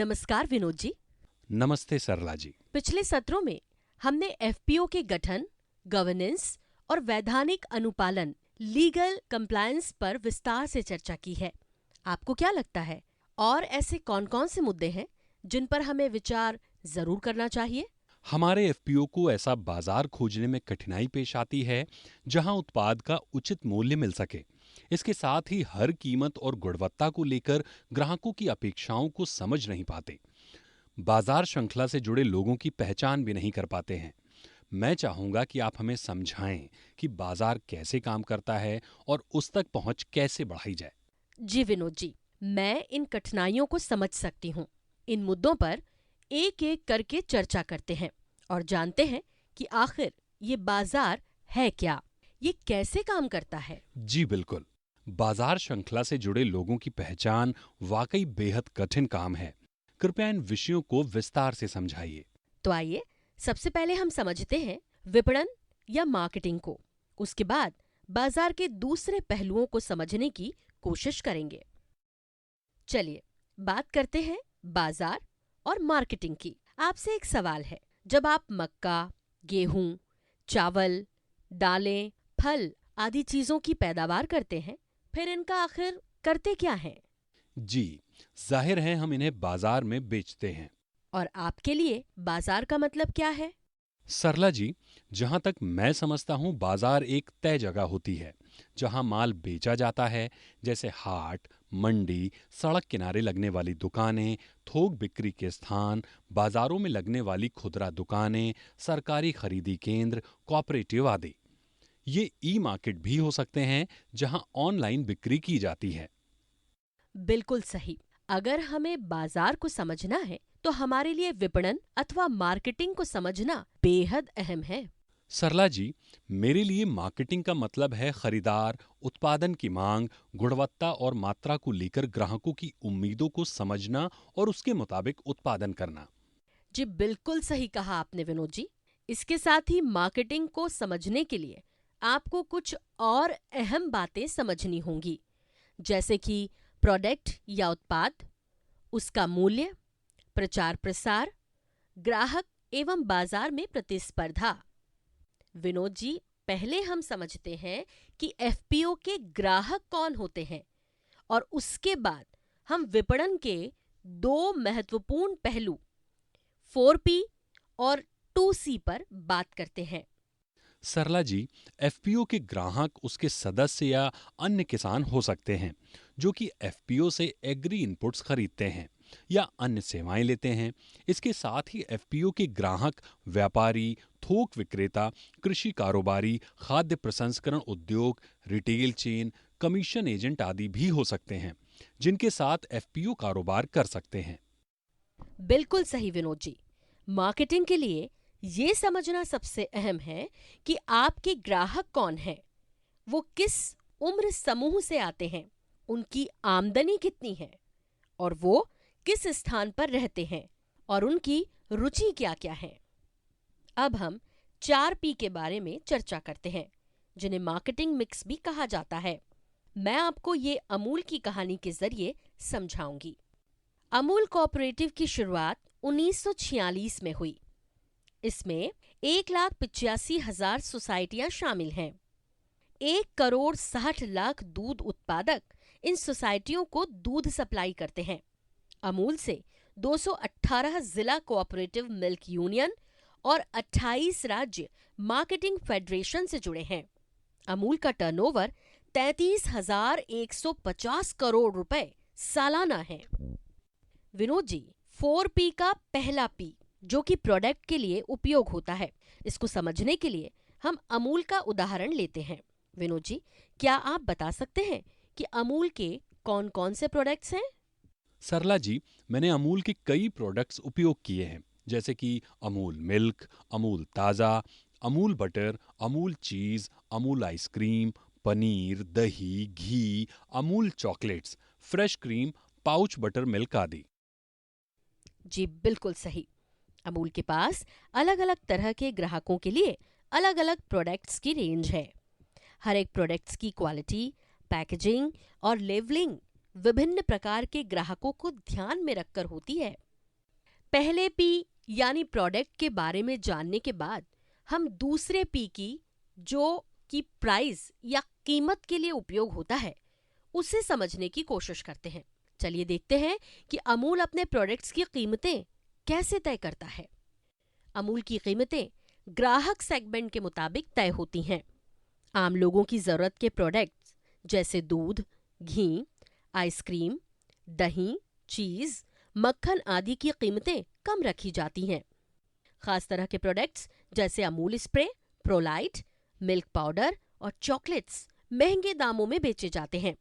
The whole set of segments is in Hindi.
नमस्कार विनोद जी। नमस्ते सरला जी। पिछले सत्रों में हमने एफपीओ के गठन, गवर्नेंस और वैधानिक अनुपालन लीगल कंप्लायंस पर विस्तार से चर्चा की है। आपको क्या लगता है और ऐसे कौन-कौन से मुद्दे हैं जिन पर हमें विचार जरूर करना चाहिए? हमारे एफपीओ को ऐसा बाजार खोजने में कठिनाई पेश आती है जहां उत्पाद का उचित मूल्य मिल सके। इसके साथ ही हर कीमत और गुणवत्ता को लेकर ग्राहकों की अपेक्षाओं को समझ नहीं पाते। बाजार श्रृंखला से जुड़े लोगों की पहचान भी नहीं कर पाते हैं। मैं चाहूंगा कि आप हमें समझाएं कि बाजार कैसे काम करता है और उस तक पहुंच कैसे बढ़ाई जाए। जी विनोद जी, मैं इन कठिनाइयों को समझ सकती हूँ। इन मुद्दों पर एक-एक करके चर्चा करते हैं और जानते हैं कि आखिर ये बाजार है क्या, ये कैसे काम करता है। जी बिल्कुल। बाजार श्रृंखला से जुड़े लोगों की पहचान वाकई बेहद कठिन काम है। कृपया इन विषयों को विस्तार से समझाइए। तो आइए सबसे पहले हम समझते हैं विपणन या मार्केटिंग को। उसके बाद बाजार के दूसरे पहलुओं को समझने की कोशिश करेंगे। चलिए बात करते हैं बाजार और मार्केटिंग की। आपसे एक सवाल है, जब आप मक्का, गेहूं, चावल, दालें, फल आदि चीजों की पैदावार करते हैं, फिर इनका आखिर करते क्या हैं? जी, जाहिर है हम इन्हें बाजार में बेचते हैं। और आपके लिए बाजार का मतलब क्या है? सरला जी, जहां तक मैं समझता हूं बाजार एक तय जगह होती है जहां माल बेचा जाता है, जैसे हाट, मंडी, सड़क किनारे लगने वाली दुकानें, थोक बिक्री के स्थान, बाजारों में लगने वाली खुदरा दुकानें, सरकारी खरीदी केंद्र, कॉपरेटिव आदि। ये ई मार्केट भी हो सकते हैं जहां ऑनलाइन बिक्री की जाती है। बिल्कुल सही। अगर हमें बाजार को समझना है तो हमारे लिए विपणन अथवा मार्केटिंग को समझना बेहद अहम है। सरला जी, मेरे लिए मार्केटिंग का मतलब है खरीदार, उत्पादन की मांग, गुणवत्ता और मात्रा को लेकर ग्राहकों की उम्मीदों को समझना और उसके मुताबिक उत्पादन करना। जी बिल्कुल सही कहा आपने विनोद जी। इसके साथ ही मार्केटिंग को समझने के लिए आपको कुछ और अहम बातें समझनी होंगी, जैसे कि प्रोडक्ट या उत्पाद, उसका मूल्य, प्रचार प्रसार, ग्राहक एवं बाजार में प्रतिस्पर्धा। विनोद जी, पहले हम समझते हैं कि एफपीओ के ग्राहक कौन होते हैं और उसके बाद हम विपणन के दो महत्वपूर्ण पहलू 4P और 2C पर बात करते हैं। सरला जी, एफपीओ के ग्राहक उसके सदस्य या अन्य किसान हो सकते हैं जो कि एफपीओ से एग्री इनपुट्स खरीदते हैं या अन्य सेवाएं लेते हैं। इसके साथ ही एफपीओ के ग्राहक व्यापारी, थोक विक्रेता, कृषि कारोबारी, खाद्य प्रसंस्करण उद्योग, रिटेल चेन, कमीशन एजेंट आदि भी हो सकते हैं जिनके साथ एफपीओ कारोबार कर सकते हैं। बिल्कुल सही विनोद जी। मार्केटिंग के लिए ये समझना सबसे अहम है कि आपके ग्राहक कौन हैं, वो किस उम्र समूह से आते हैं, उनकी आमदनी कितनी है और वो किस स्थान पर रहते हैं और उनकी रुचि क्या-क्या है। अब हम 4P के बारे में चर्चा करते हैं, जिन्हें मार्केटिंग मिक्स भी कहा जाता है। मैं आपको ये अमूल की कहानी के जरिए समझाऊंगी। अमूल कोऑपरेटिव की शुरुआत 1946 में हुई। इसमें 1,85,000 सोसाइटियां शामिल हैं। 1,60,00,000 दूध उत्पादक इन सोसाइटियों को दूध सप्लाई करते हैं। अमूल से 218 जिला कोऑपरेटिव मिल्क यूनियन और 28 राज्य मार्केटिंग फेडरेशन से जुड़े हैं। अमूल का टर्नओवर 33,150 करोड़ रुपए सालाना है। विनोद जी, 4P का पहला P जो कि प्रोडक्ट के लिए उपयोग होता है, इसको समझने के लिए हम अमूल का उदाहरण लेते हैं। विनोद जी, क्या आप बता सकते हैं कि अमूल के कौन-कौन से प्रोडक्ट्स हैं? सरला जी, मैंने अमूल के कई प्रोडक्ट्स उपयोग किए हैं, जैसे कि Amul milk, Amul Taaza, Amul butter, Amul cheese, Amul ice cream, पनीर, दही, घी, Amul chocolates, fresh cream, pouch buttermilk आदि। जी बिल्कुल सही। अमूल के पास अलग-अलग तरह के ग्राहकों के लिए अलग-अलग प्रोडक्ट्स की रेंज है। हर एक प्रोडक्ट्स की क्वालिटी, पैकेजिंग और लेवलिंग विभिन्न प्रकार के ग्राहकों को ध्यान में रखकर होती है। पहले पी यानी प्रोडक्ट के बारे में जानने के बाद हम दूसरे पी की, जो कि प्राइस या कीमत के लिए उपयोग होता है, उसे समझने की कोशिश करते हैं। चलिए देखते हैं कि अमूल अपने प्रोडक्ट्स की कीमतें कैसे तय करता है। अमूल की कीमतें ग्राहक सेगमेंट के मुताबिक तय होती हैं। आम लोगों की जरूरत के प्रोडक्ट्स जैसे दूध, घी, आइसक्रीम, दही, चीज, मक्खन आदि की कीमतें कम रखी जाती हैं। खास तरह के प्रोडक्ट्स जैसे अमूल स्प्रे, प्रोलाइट, मिल्क पाउडर और चॉकलेट्स महंगे दामों में बेचे जाते हैं।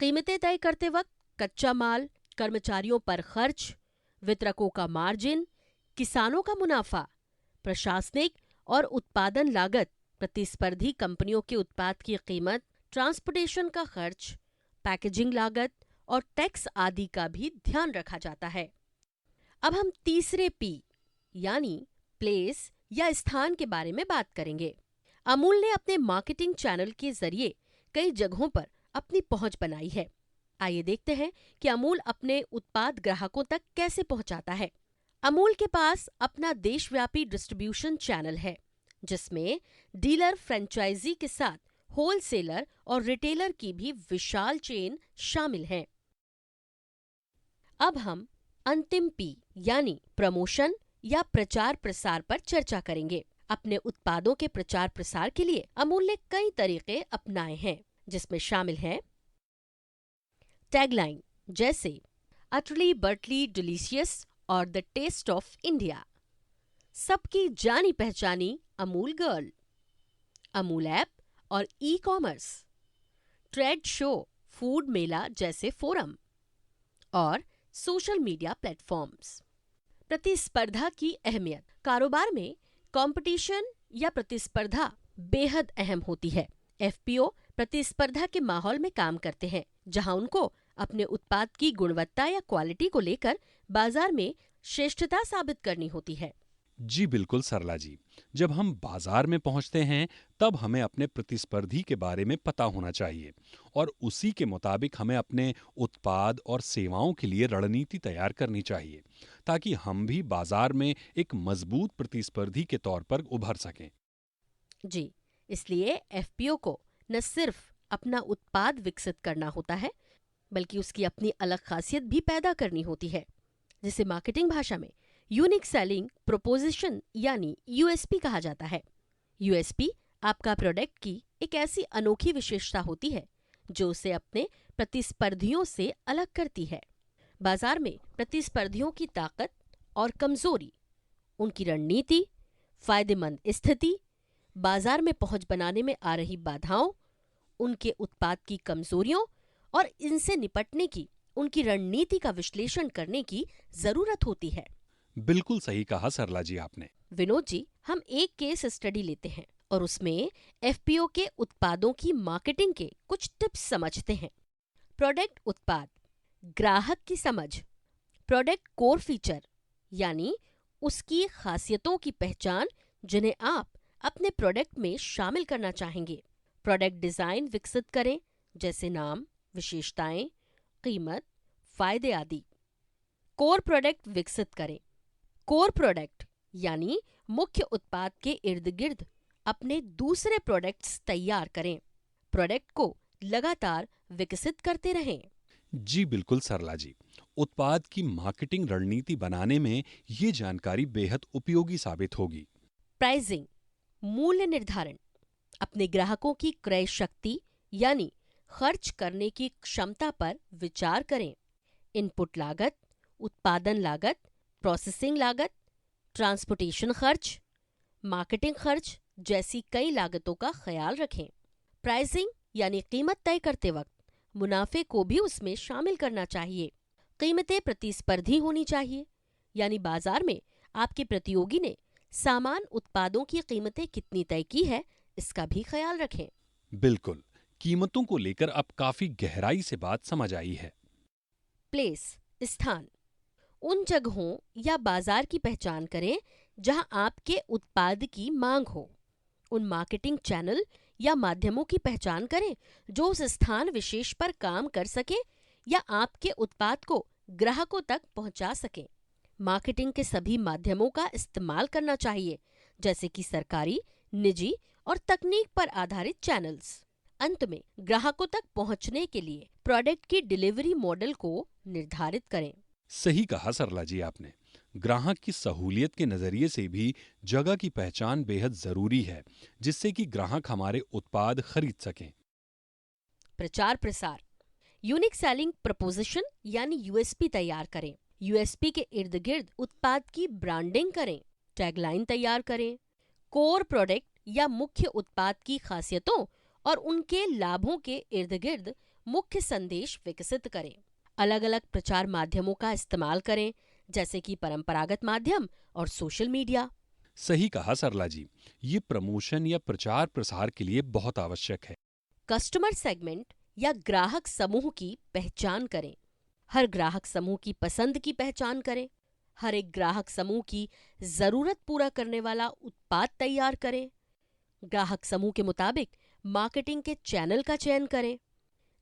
कीमतें तय करते वक्त कच्चा माल, कर्मचारियों पर खर्च, वितरकों का मार्जिन, किसानों का मुनाफा, प्रशासनिक और उत्पादन लागत, प्रतिस्पर्धी कंपनियों के उत्पाद की कीमत, ट्रांसपोर्टेशन का खर्च, पैकेजिंग लागत और टैक्स आदि का भी ध्यान रखा जाता है। अब हम तीसरे पी यानी प्लेस या स्थान के बारे में बात करेंगे। अमूल ने अपने मार्केटिंग चैनल के जरिए कई जगहों पर अपनी पहुंच बनाई है। आइए देखते हैं कि अमूल अपने उत्पाद ग्राहकों तक कैसे पहुंचाता है। अमूल के पास अपना देशव्यापी डिस्ट्रीब्यूशन चैनल है, जिसमें डीलर, फ्रेंचाइजी के साथ होलसेलर और रिटेलर की भी विशाल चेन शामिल है। अब हम अंतिम पी यानी प्रमोशन या प्रचार प्रसार पर चर्चा करेंगे। अपने उत्पादों के प्रचार प्रसार के लिए अमूल ने कई तरीके अपनाए हैं, जिसमें शामिल है टैगलाइन जैसे अटली बटली डिलीशियस और द टेस्ट ऑफ इंडिया, सबकी जानी पहचानी अमूल गर्ल, अमूल ऐप और e commerce, trade show, food मेला जैसे फोरम और सोशल मीडिया प्लेटफॉर्म्स। प्रतिस्पर्धा की अहमियत। कारोबार में कंपटीशन या प्रतिस्पर्धा बेहद अहम होती है। एफपीओ प्रतिस्पर्धा के माहौल में काम करते हैं, जहां उनको अपने उत्पाद की गुणवत्ता या क्वालिटी को लेकर बाजार में श्रेष्ठता साबित करनी होती है। जी बिल्कुल सरला जी, जब हम बाजार में पहुंचते हैं तब हमें अपने प्रतिस्पर्धी के बारे में पता होना चाहिए और उसी के मुताबिक हमें अपने उत्पाद और सेवाओं के लिए रणनीति तैयार करनी चाहिए, ताकि हम भी बाजार में एक मजबूत प्रतिस्पर्धी के तौर पर उभर सकें। जी, इसलिए एफपीओ को न सिर्फ अपना उत्पाद विकसित करना होता है, बल्कि उसकी अपनी अलग खासियत भी पैदा करनी होती है, जिसे मार्केटिंग भाषा में यूनिक सेलिंग प्रोपोजिशन यानी यूएसपी कहा जाता है। यूएसपी आपका प्रोडक्ट की एक ऐसी अनोखी विशेषता होती है जो उसे अपने प्रतिस्पर्धियों से अलग करती है। बाजार में प्रतिस्पर्धियों की ताकत और कमजोरी, उनकी रणनीति, फायदेमंद स्थिति, बाजार में पहुंच बनाने में आ रही बाधाओं, उनके उत्पाद की कमजोरियों और इनसे निपटने की उनकी रणनीति का विश्लेषण करने की जरूरत होती है। बिल्कुल सही कहा सरला जी आपने। विनोद जी, हम एक केस स्टडी लेते हैं और उसमें एफपीओ के उत्पादों की मार्केटिंग के कुछ टिप्स समझते हैं। प्रोडक्ट उत्पाद, ग्राहक की समझ, प्रोडक्ट कोर फीचर यानी उसकी खासियतों की पहचान जिन्हें आप अपने प्रोडक्ट में शामिल करना चाहेंगे। प्रोडक्ट डिजाइन विकसित करें, जैसे नाम, विशेषताएं, कीमत, फायदे आदि। कोर प्रोडक्ट विकसित करें। कोर प्रोडक्ट यानी मुख्य उत्पाद के इर्द गिर्द अपने दूसरे प्रोडक्ट्स तैयार करें। प्रोडक्ट को लगातार विकसित करते रहें। जी बिल्कुल सरला जी, उत्पाद की मार्केटिंग रणनीति बनाने में ये जानकारी बेहद उपयोगी साबित होगी। प्राइसिंग, मूल्य निर्धारण, अपने ग्राहकों की क्रय शक्ति यानी खर्च करने की क्षमता पर विचार करें। इनपुट लागत, उत्पादन लागत, प्रोसेसिंग लागत, ट्रांसपोर्टेशन खर्च, मार्केटिंग खर्च जैसी कई लागतों का ख्याल रखें। प्राइसिंग यानी कीमत तय करते वक्त मुनाफे को भी उसमें शामिल करना चाहिए। कीमतें प्रतिस्पर्धी होनी चाहिए, यानी बाजार में आपके प्रतियोगी ने सामान उत्पादों की कीमतें कितनी तय की है, इसका भी ख्याल रखें। बिल्कुल, कीमतों को लेकर अब काफी गहराई से बात समझ आई है। प्लेस, स्थान, उन जगहों या बाजार की पहचान करें जहां आपके उत्पाद की मांग हो। उन मार्केटिंग चैनल या माध्यमों की पहचान करें जो उस स्थान विशेष पर काम कर सके या आपके उत्पाद को ग्राहकों तक पहुंचा सके। मार्केटिंग के सभी माध्यमों का इस्तेमाल करना चाहिए, जैसे कि सरकारी, निजी और तकनीक पर आधारित चैनल्स। अंत में ग्राहकों तक पहुंचने के लिए प्रोडक्ट की डिलीवरी मॉडल को निर्धारित करें। सही कहा सरला जी आपने। ग्राहक की सहूलियत के नजरिए से भी जगह की पहचान बेहद जरूरी है, जिससे कि ग्राहक हमारे उत्पाद खरीद सकें। प्रचार प्रसार, यूनिक सेलिंग प्रपोजिशन यानी यूएसपी तैयार करें। यूएसपी के इर्द गिर्द उत्पाद की ब्रांडिंग करें, टैगलाइन तैयार करें, कोर प्रोडक्ट या मुख्य उत्पाद की खासियतों और उनके लाभों के इर्द गिर्द मुख्य संदेश विकसित करें। अलग अलग प्रचार माध्यमों का इस्तेमाल करें, जैसे कि परंपरागत माध्यम और सोशल मीडिया। सही कहा सरला जी, ये प्रमोशन या प्रचार प्रसार के लिए बहुत आवश्यक है। कस्टमर सेगमेंट या ग्राहक समूह की पहचान करें। हर ग्राहक समूह की पसंद की पहचान करें। हर एक ग्राहक समूह की जरूरत पूरा करने वाला उत्पाद तैयार करें। ग्राहक समूह के मुताबिक मार्केटिंग के चैनल का चयन करें।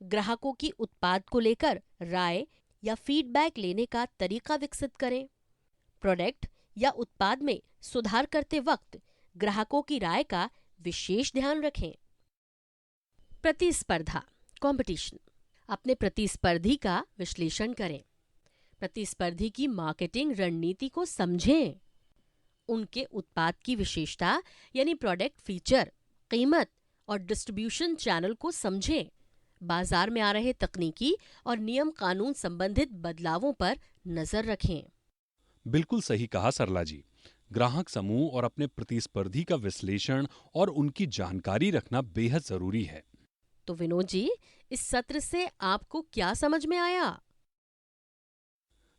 ग्राहकों की उत्पाद को लेकर राय या फीडबैक लेने का तरीका विकसित करें। प्रोडक्ट या उत्पाद में सुधार करते वक्त ग्राहकों की राय का विशेष ध्यान रखें। प्रतिस्पर्धा, कंपटीशन, अपने प्रतिस्पर्धी का विश्लेषण करें। प्रतिस्पर्धी की मार्केटिंग रणनीति को समझें। उनके उत्पाद की विशेषता यानी प्रोडक्ट फीचर, कीमत और डिस्ट्रीब्यूशन चैनल को समझें। बाजार में आ रहे तकनीकी और नियम कानून संबंधित बदलावों पर नजर रखें। बिल्कुल सही कहा सरला जी। ग्राहक समूह और अपने प्रतिस्पर्धी का विश्लेषण और उनकी जानकारी रखना बेहद जरूरी है। तो विनोद जी, इस सत्र से आपको क्या समझ में आया?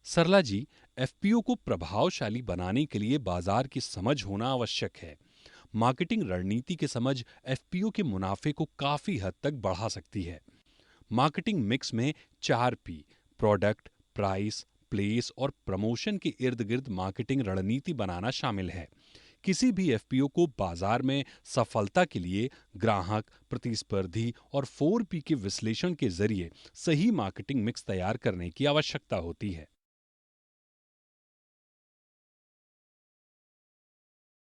सरला जी, एफपीओ को प्रभावशाली बनाने के लिए बाजार की समझ होना आवश्यक है। मार्केटिंग रणनीति की समझ एफपीओ के मुनाफे को काफी हद तक बढ़ा सकती है। मार्केटिंग मिक्स में 4 पी, प्रोडक्ट, प्राइस, प्लेस और प्रमोशन के इर्द गिर्द मार्केटिंग रणनीति बनाना शामिल है। किसी भी एफपीओ को बाजार में सफलता के लिए ग्राहक, प्रतिस्पर्धी और 4 पी के विश्लेषण के जरिए सही मार्केटिंग मिक्स तैयार करने की आवश्यकता होती है।